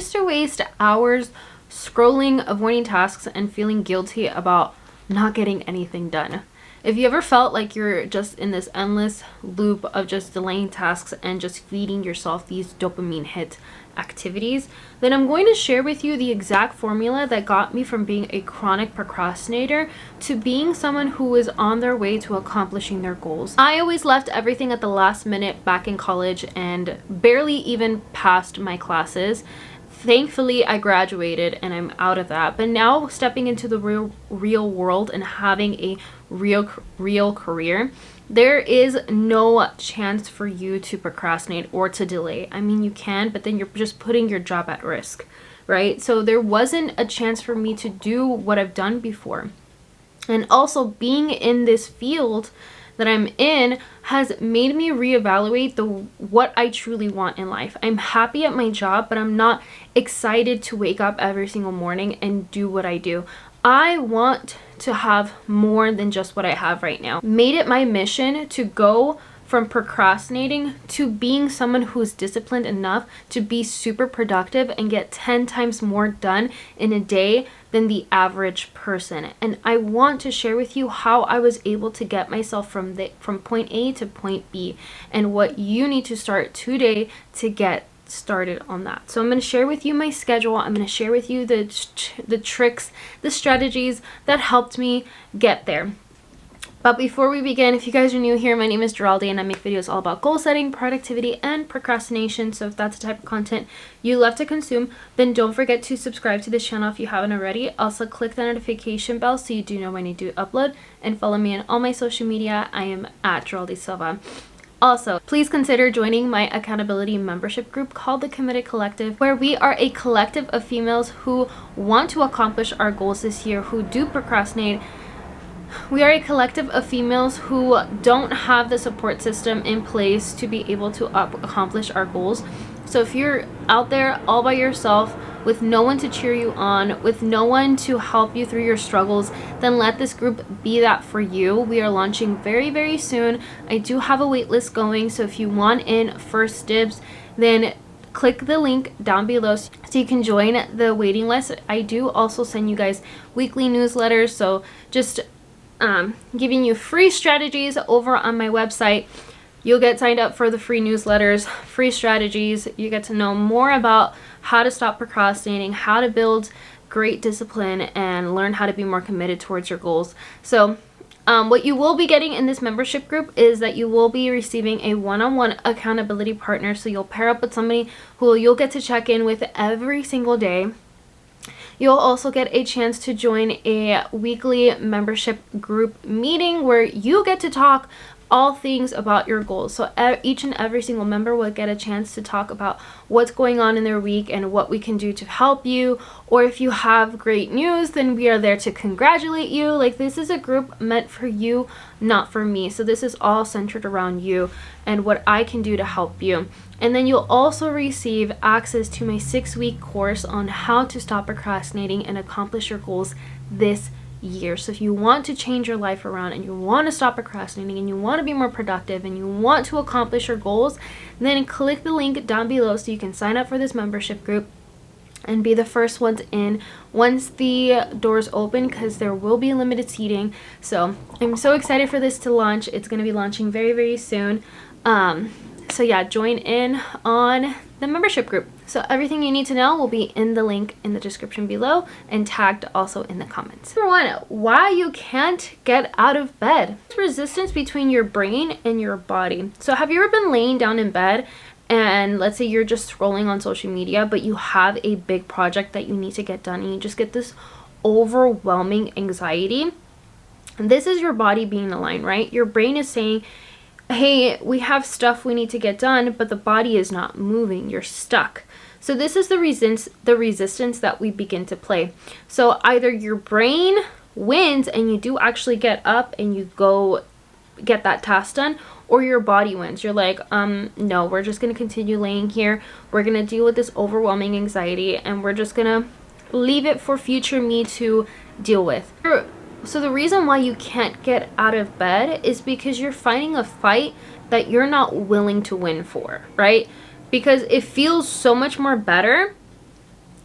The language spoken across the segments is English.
used to waste hours scrolling, avoiding tasks, and feeling guilty about not getting anything done. If you ever felt like you're just in this endless loop of just delaying tasks and just feeding yourself these dopamine hit activities, then I'm going to share with you the exact formula that got me from being a chronic procrastinator to being someone who is on their way to accomplishing their goals. I always left everything at the last minute back in college and barely even passed my classes. Thankfully, I graduated and I'm out of that. But now stepping into the real world and having a real career, there is no chance for you to procrastinate or to delay. I mean, you can, but then you're just putting your job at risk, right? So there wasn't a chance for me to do what I've done before. And also being in this field that I'm in has made me reevaluate what I truly want in life. I'm happy at my job, but I'm not excited to wake up every single morning and do what I do. I want to have more than just what I have right now. Made it my mission to go from procrastinating to being someone who's disciplined enough to be super productive and get 10 times more done in a day than the average person. And I want to share with you how I was able to get myself from point A to point B and what you need to start today to get started on that. So I'm going to share with you my schedule. I'm going to share with you the tricks, the strategies that helped me get there. But before we begin, if you guys are new here, my name is Geraldine and I make videos all about goal setting, productivity, and procrastination. So if that's the type of content you love to consume, then don't forget to subscribe to this channel if you haven't already. Also, click the notification bell so you do know when I do upload, and follow me on all my social media. I am at Geraldine Silva. Also, please consider joining my accountability membership group called the Committed Collective, where we are a collective of females who want to accomplish our goals this year, who do procrastinate. We are a collective of females who don't have the support system in place to be able to accomplish our goals. So if you're out there all by yourself with no one to cheer you on, with no one to help you through your struggles, then let this group be that for you. We are launching very, very soon. I do have a wait list going, so if you want in first dibs, then click the link down below so you can join the waiting list. I do also send you guys weekly newsletters, so just giving you free strategies over on my website. You'll get signed up for the free newsletters, free strategies. You get to know more about how to stop procrastinating, how to build great discipline, and learn how to be more committed towards your goals. So what you will be getting in this membership group is that you will be receiving a one-on-one accountability partner. So you'll pair up with somebody who you'll get to check in with every single day. You'll also get a chance to join a weekly membership group meeting where you get to talk all things about your goals. So each and every single member will get a chance to talk about what's going on in their week and what we can do to help you. Or if you have great news, then we are there to congratulate you. Like, this is a group meant for you, not for me. So this is all centered around you and what I can do to help you. And then you'll also receive access to my 6-week course on how to stop procrastinating and accomplish your goals this year. So if you want to change your life around and you want to stop procrastinating and you want to be more productive and you want to accomplish your goals, then click the link down below so you can sign up for this membership group and be the first ones in once the doors open, because there will be limited seating. So I'm so excited for this to launch. It's going to be launching very, very soon. So yeah, join in on the membership group. So everything you need to know will be in the link in the description below and tagged also in the comments. Number 1, why you can't get out of bed. It's resistance between your brain and your body. So have you ever been laying down in bed and let's say you're just scrolling on social media, but you have a big project that you need to get done and you just get this overwhelming anxiety? And this is your body being aligned, right? Your brain is saying, hey, we have stuff we need to get done, but the body is not moving. You're stuck. So this is the resistance that we begin to play. So either your brain wins and you do actually get up and you go get that task done, or your body wins. You're like, no, we're just going to continue laying here. We're going to deal with this overwhelming anxiety and we're just going to leave it for future me to deal with. So the reason why you can't get out of bed is because you're fighting a fight that you're not willing to win for, right? Because it feels so much more better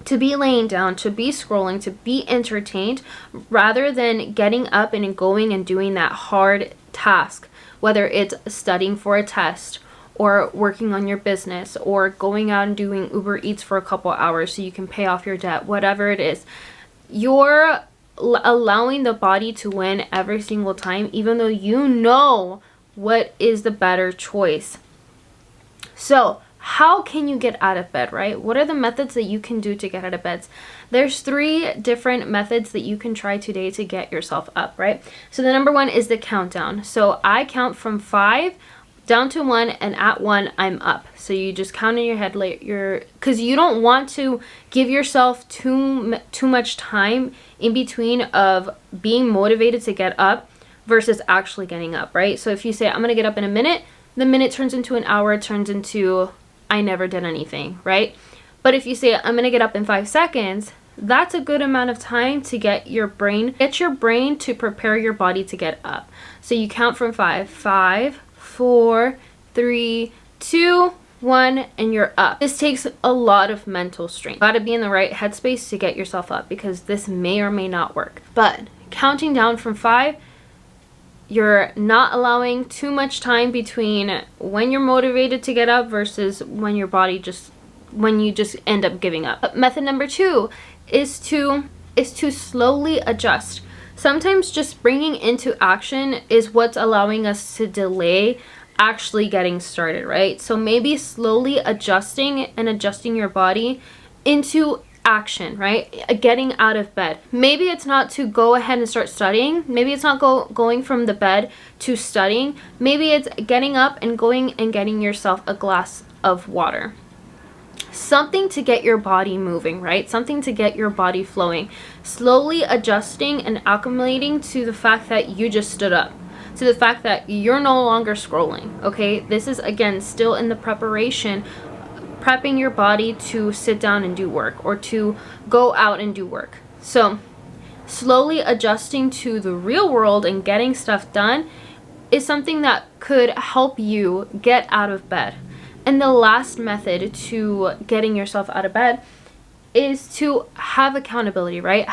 to be laying down, to be scrolling, to be entertained, rather than getting up and going and doing that hard task, whether it's studying for a test or working on your business or going out and doing Uber Eats for a couple hours so you can pay off your debt, whatever it is. You're allowing the body to win every single time, even though you know what is the better choice. So how can you get out of bed, right? What are the methods that you can do to get out of bed? There's 3 different methods that you can try today to get yourself up, right? So the number 1 is the countdown. So I count from 5 down to 1, and at 1 I'm up. So you just count in your head, because you don't want to give yourself too much time in between of being motivated to get up versus actually getting up, right? So if you say I'm gonna get up in a minute, the minute turns into an hour, turns into I never did anything, right? But if you say I'm gonna get up in 5 seconds, that's a good amount of time to get your brain to prepare your body to get up. So you count from 5, 5, 4, 3, 2, 1, and you're up. This takes a lot of mental strength. You gotta be in the right headspace to get yourself up, because this may or may not work. But counting down from 5, you're not allowing too much time between when you're motivated to get up versus when your body when you just end up giving up. Method number 2 is to slowly adjust. Sometimes just bringing into action is what's allowing us to delay actually getting started, right? So maybe slowly adjusting your body into action, right? Getting out of bed. Maybe it's not to go ahead and start studying. Maybe it's not going from the bed to studying. Maybe it's getting up and going and getting yourself a glass of water. Something to get your body moving, right? Something to get your body flowing. Slowly adjusting and acclimating to the fact that you just stood up, to the fact that you're no longer scrolling, okay? This is, again, still in the prepping your body to sit down and do work, or to go out and do work. So slowly adjusting to the real world and getting stuff done is something that could help you get out of bed. And the last method to getting yourself out of bed is to have accountability, right?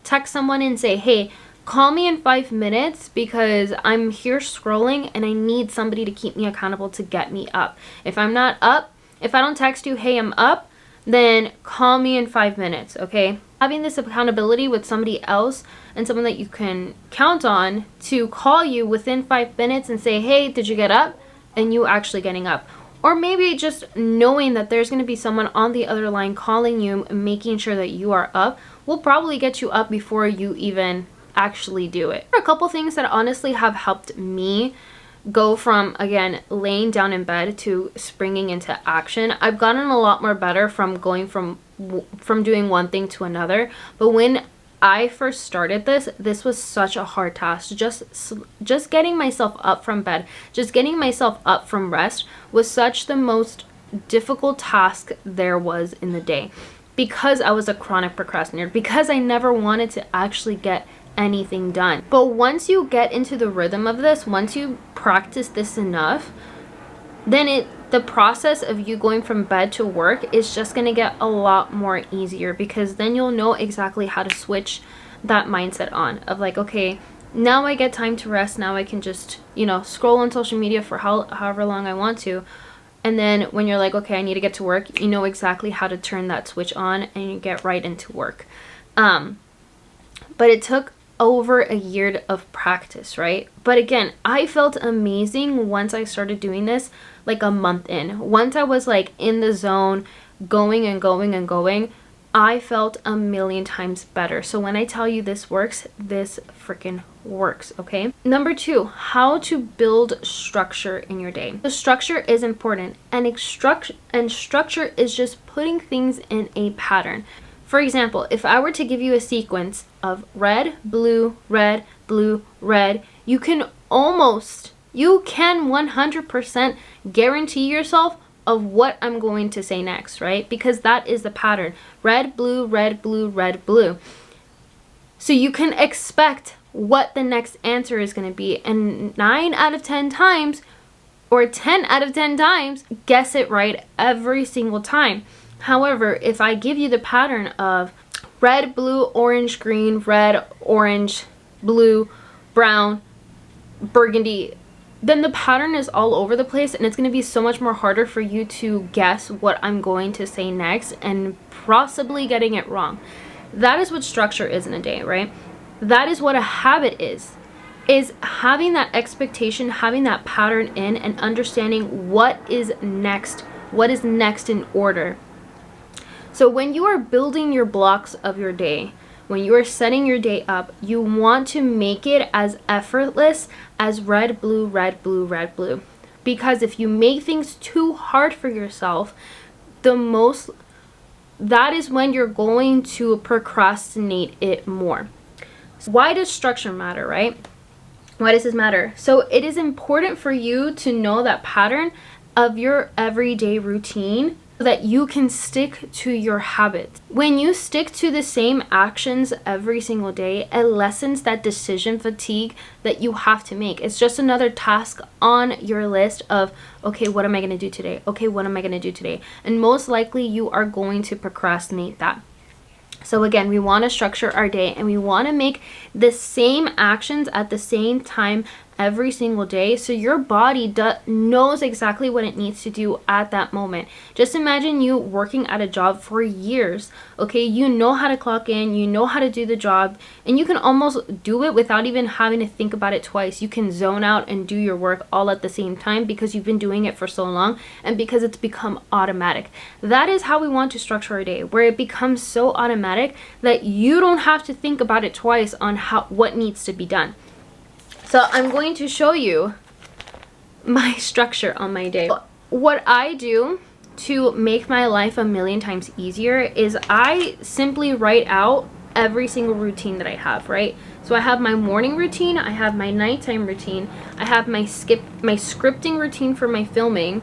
Text someone and say, hey, call me in 5 minutes because I'm here scrolling and I need somebody to keep me accountable to get me up. If I'm not up, if I don't text you, hey, I'm up, then call me in 5 minutes, okay? Having this accountability with somebody else and someone that you can count on to call you within 5 minutes and say, hey, did you get up? And you actually getting up. Or maybe just knowing that there's going to be someone on the other line calling you and making sure that you are up will probably get you up before you even actually do it. There are a couple things that honestly have helped me go from, again, laying down in bed to springing into action. I've gotten a lot more better from going from doing one thing to another. But when I first started this was such a hard task. Just getting myself up from bed, just getting myself up from rest was such the most difficult task there was in the day, because I was a chronic procrastinator, because I never wanted to actually get anything done. But once you get into the rhythm of this, once you practice this enough, then the process of you going from bed to work is just going to get a lot more easier, because then you'll know exactly how to switch that mindset on of like, okay, now I get time to rest. Now I can just, scroll on social media for however long I want to. And then when you're like, okay, I need to get to work, you know exactly how to turn that switch on and you get right into work. But it took over a year of practice, right? But again, I felt amazing once I started doing this, like a month in. Once I was like in the zone, going and going and going, I felt a million times better. So when I tell you this works, this freaking works, okay? Number 2, how to build structure in your day. The structure is important, and structure is just putting things in a pattern. For example, if I were to give you a sequence of red, blue, red, blue, red, you can 100% guarantee yourself of what I'm going to say next, right? Because that is the pattern. Red, blue, red, blue, red, blue. So you can expect what the next answer is going to be. And 9 out of 10 times, or 10 out of 10 times, guess it right every single time. However, if I give you the pattern of red, blue, orange, green, red, orange, blue, brown, burgundy, then the pattern is all over the place, and it's going to be so much more harder for you to guess what I'm going to say next and possibly getting it wrong. That is what structure is in a day, right? That is what a habit is having that expectation, having that pattern in, and understanding what is next in order. So when you are building your blocks of your day, when you are setting your day up, you want to make it as effortless as red, blue, red, blue, red, blue. Because if you make things too hard for yourself, that is when you're going to procrastinate it more. So why does structure matter, right? Why does this matter? So it is important for you to know that pattern of your everyday routine so that you can stick to your habits. When you stick to the same actions every single day, it lessens that decision fatigue that you have to make. It's just another task on your list of, okay, what am I going to do today? Okay, what am I going to do today? And most likely you are going to procrastinate that. So again, we want to structure our day, and we want to make the same actions at the same time every single day, so your body knows exactly what it needs to do at that moment. Just imagine you working at a job for years, okay? You know how to clock in, you know how to do the job, and you can almost do it without even having to think about it twice. You can zone out and do your work all at the same time because you've been doing it for so long and because it's become automatic. That is how we want to structure our day, where it becomes so automatic that you don't have to think about it twice on what needs to be done. So I'm going to show you my structure on my day. What I do to make my life a million times easier is I simply write out every single routine that I have, right? So I have my morning routine, I have my nighttime routine, I have my scripting routine for my filming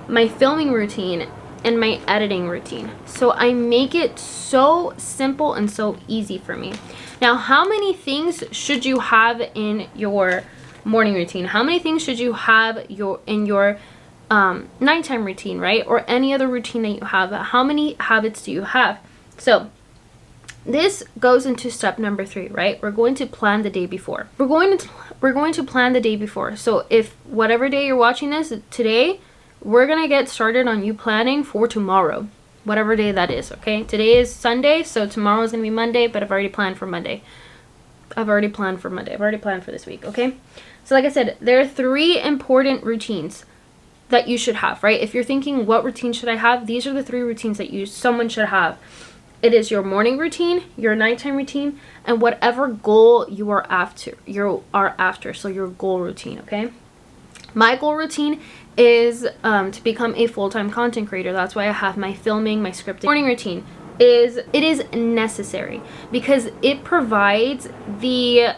routine, and my editing routine. So I make it so simple and so easy for me. Now, how many things should you have in your morning routine? How many things should you have in your nighttime routine, right? Or any other routine that you have? How many habits do you have? So this goes into step number 3, right? We're going to plan the day before. We're going to plan the day before. So if whatever day you're watching this today, we're gonna get started on you planning for tomorrow, whatever day that is, okay? Today is Sunday, so tomorrow is gonna be Monday, but I've already planned for Monday. I've already planned for this week, okay? So like I said, there are 3 important routines that you should have, right? If you're thinking, what routine should I have? These are the 3 routines that someone should have. It is your morning routine, your nighttime routine, and whatever goal you are after. So your goal routine, okay? My goal routine is to become a full-time content creator. That's why I have my filming, my scripting. Morning routine is necessary because it provides the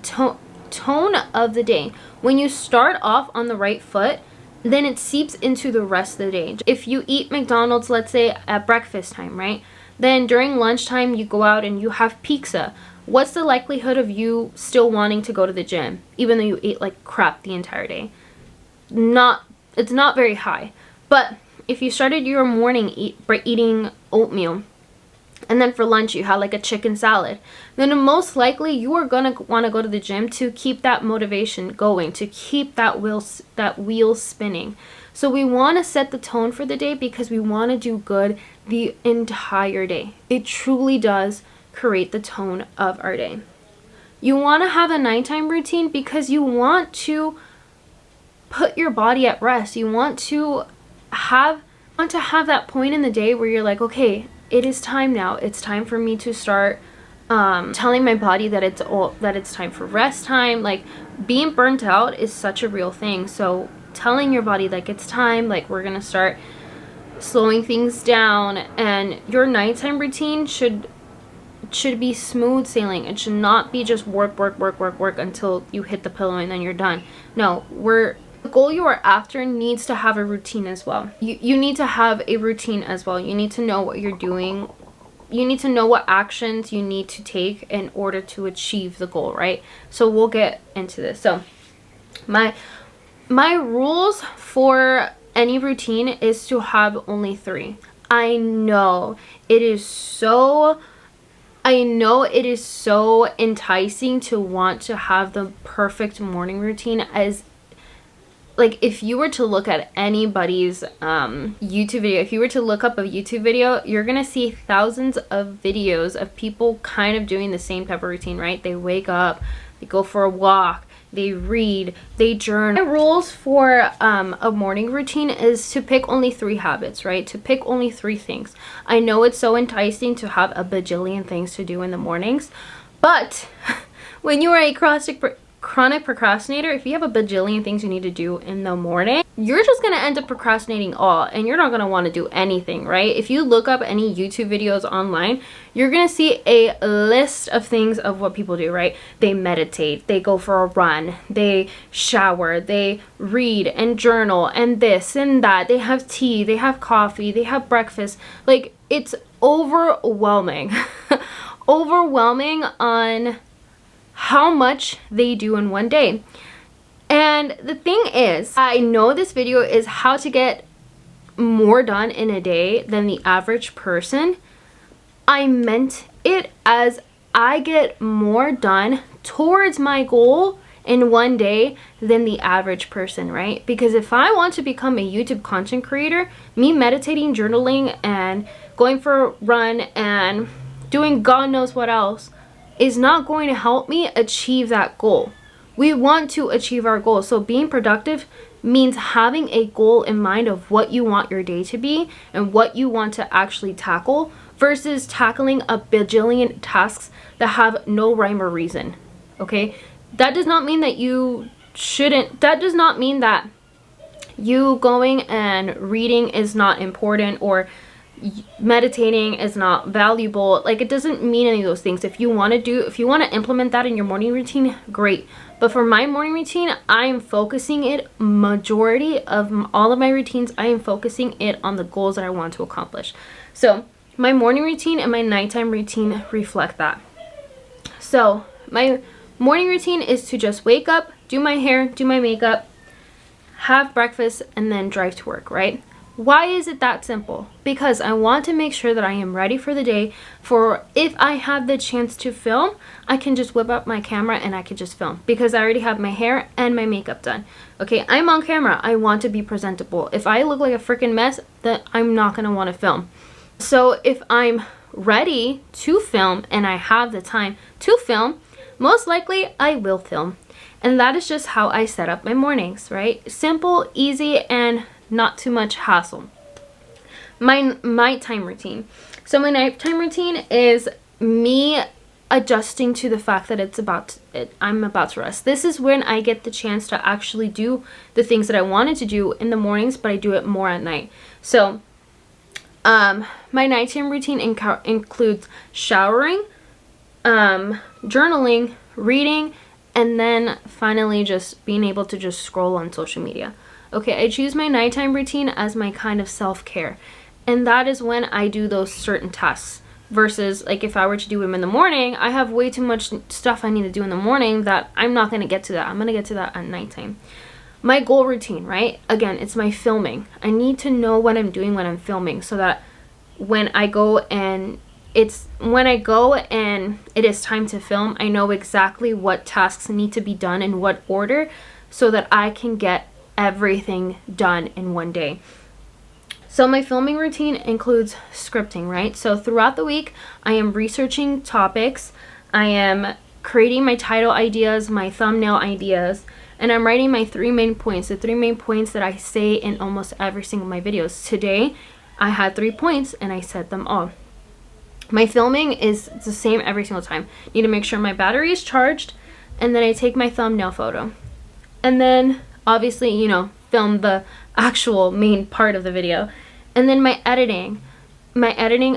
tone of the day. When you start off on the right foot, then it seeps into the rest of the day. If you eat McDonald's, let's say at breakfast time, right? Then during lunchtime you go out and you have pizza. What's the likelihood of you still wanting to go to the gym even though you ate like crap the entire day? It's not very high. But if you started your morning eating oatmeal, and then for lunch you had like a chicken salad, then most likely you are gonna want to go to the gym to keep that motivation going, to keep that wheel spinning. So we want to set the tone for the day because we want to do good the entire day. It truly does create the tone of our day. You want to have a nighttime routine because you want to put your body at rest. You want to have that point in the day where you're like, okay, it is time now. It's time for me to start telling my body that it's time for rest time. Like, being burnt out is such a real thing. So telling your body like it's time, like we're gonna start slowing things down. And your nighttime routine should be smooth sailing. It should not be just work until you hit the pillow and then you're done. No, the goal you are after needs to have a routine as well. You need to have a routine as well. You need to know what you're doing. You need to know what actions you need to take in order to achieve the goal, right? So we'll get into this. So my rules for any routine is to have only 3. I know it is so enticing to want to have the perfect morning routine. As like, if you were to look at anybody's YouTube video, if you were to look up a YouTube video, you're gonna see thousands of videos of people kind of doing the same type of routine, right? They wake up, they go for a walk, they read, they journal. My rules for a morning routine is to pick only 3 habits, right? To pick only 3 things. I know it's so enticing to have a bajillion things to do in the mornings, but when you are a chronic procrastinator, if you have a bajillion things you need to do in the morning, you're just gonna end up procrastinating all, and you're not gonna want to do anything, right? If you look up any YouTube videos online, you're gonna see a list of things of what people do, right? They meditate, they go for a run, they shower, they read and journal and this and that, they have tea, they have coffee, they have breakfast. Like, it's overwhelming. Overwhelming on how much they do in one day. And the thing is, I know this video is how to get more done in a day than the average person. I meant it as I get more done towards my goal in one day than the average person, right? Because if I want to become a YouTube content creator, me meditating, journaling, and going for a run and doing God knows what else is not going to help me achieve that goal. We want to achieve our goal. So being productive means having a goal in mind of what you want your day to be and what you want to actually tackle, versus tackling a bajillion tasks that have no rhyme or reason. Okay? That does not mean that that does not mean that you going and reading is not important, or meditating is not valuable. Like, it doesn't mean any of those things. If you want to implement that in your morning routine, great. But for my morning routine, I am focusing it, majority of all of my routines, I am focusing it on the goals that I want to accomplish. So my morning routine and my nighttime routine reflect that. So my morning routine is to just wake up, do my hair, do my makeup, have breakfast, and then drive to work, right? Why is it that simple? Because I want to make sure that I am ready for the day. For if I have the chance to film, I can just whip up my camera and I can just film, because I already have my hair and my makeup done. Okay, I'm on camera. I want to be presentable. If I look like a freaking mess, then I'm not going to want to film. So if I'm ready to film and I have the time to film, most likely I will film. And that is just how I set up my mornings, right? Simple, easy, and not too much hassle. My nighttime routine. So my nighttime routine is me adjusting to the fact that I'm about to rest. This is when I get the chance to actually do the things that I wanted to do in the mornings, but I do it more at night. So my nighttime routine includes showering, journaling, reading, and then finally just being able to just scroll on social media. Okay, I choose my nighttime routine as my kind of self-care. And that is when I do those certain tasks. Versus, like, if I were to do them in the morning, I have way too much stuff I need to do in the morning that I'm not going to get to that. I'm going to get to that at nighttime. My goal routine, right? Again, it's my filming. I need to know what I'm doing when I'm filming, so that when I go and it is time to film, I know exactly what tasks need to be done in what order, so that I can get everything done in one day. So my filming routine includes scripting, right? So throughout the week, I am researching topics, I am creating my title ideas, my thumbnail ideas, and I'm writing my 3 main points, the 3 main points that I say in almost every single of my videos. Today, I had 3 points and I said them all. My filming is the same every single time. Need to make sure my battery is charged, and then I take my thumbnail photo. And then obviously, film the actual main part of the video. And then my editing,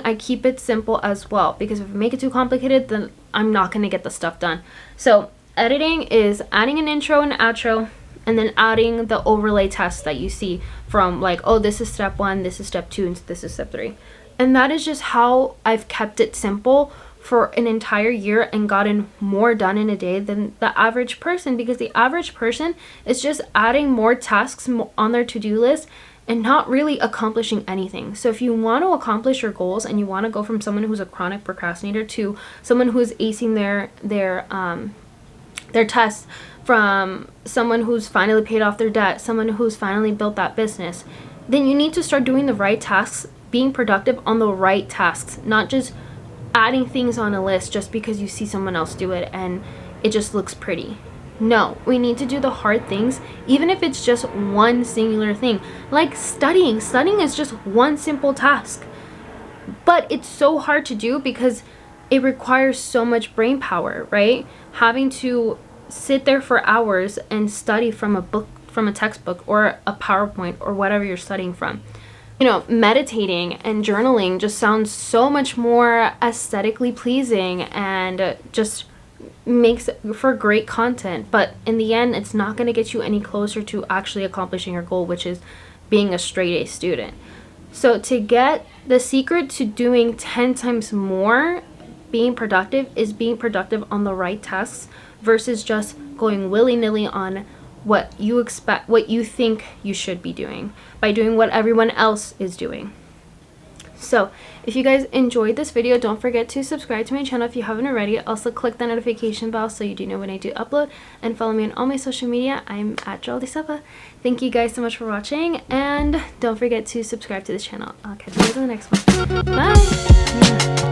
I keep it simple as well, because if I make it too complicated, then I'm not going to get the stuff done. So editing is adding an intro and outro, and then adding the overlay text that you see from, like, oh, this is step 1, this is step 2, and this is step 3. And that is just how I've kept it simple for an entire year and gotten more done in a day than the average person, because the average person is just adding more tasks on their to-do list and not really accomplishing anything. So if you want to accomplish your goals and you want to go from someone who's a chronic procrastinator to someone who's acing their tests, from someone who's finally paid off their debt, someone who's finally built that business, then you need to start doing the right tasks, being productive on the right tasks, not just adding things on a list just because you see someone else do it and it just looks pretty. No, we need to do the hard things, even if it's just one singular thing. Like studying. Studying is just one simple task. But it's so hard to do because it requires so much brain power, right? Having to sit there for hours and study from a book, from a textbook or a PowerPoint or whatever you're studying from. You know, meditating and journaling just sounds so much more aesthetically pleasing and just makes for great content, but in the end it's not going to get you any closer to actually accomplishing your goal, which is being a straight A student. So to get the secret to doing 10 times more being productive is being productive on the right tasks versus just going willy-nilly on what you expect, what you think you should be doing by doing what everyone else is doing. So if you guys enjoyed this video, don't forget to subscribe to my channel if you haven't already. Also click the notification bell so you do know when I do upload, and follow me on all my social media. I'm at Joel Thank you guys so much for watching, and don't forget to subscribe to this channel. I'll catch you guys in the next one. Bye.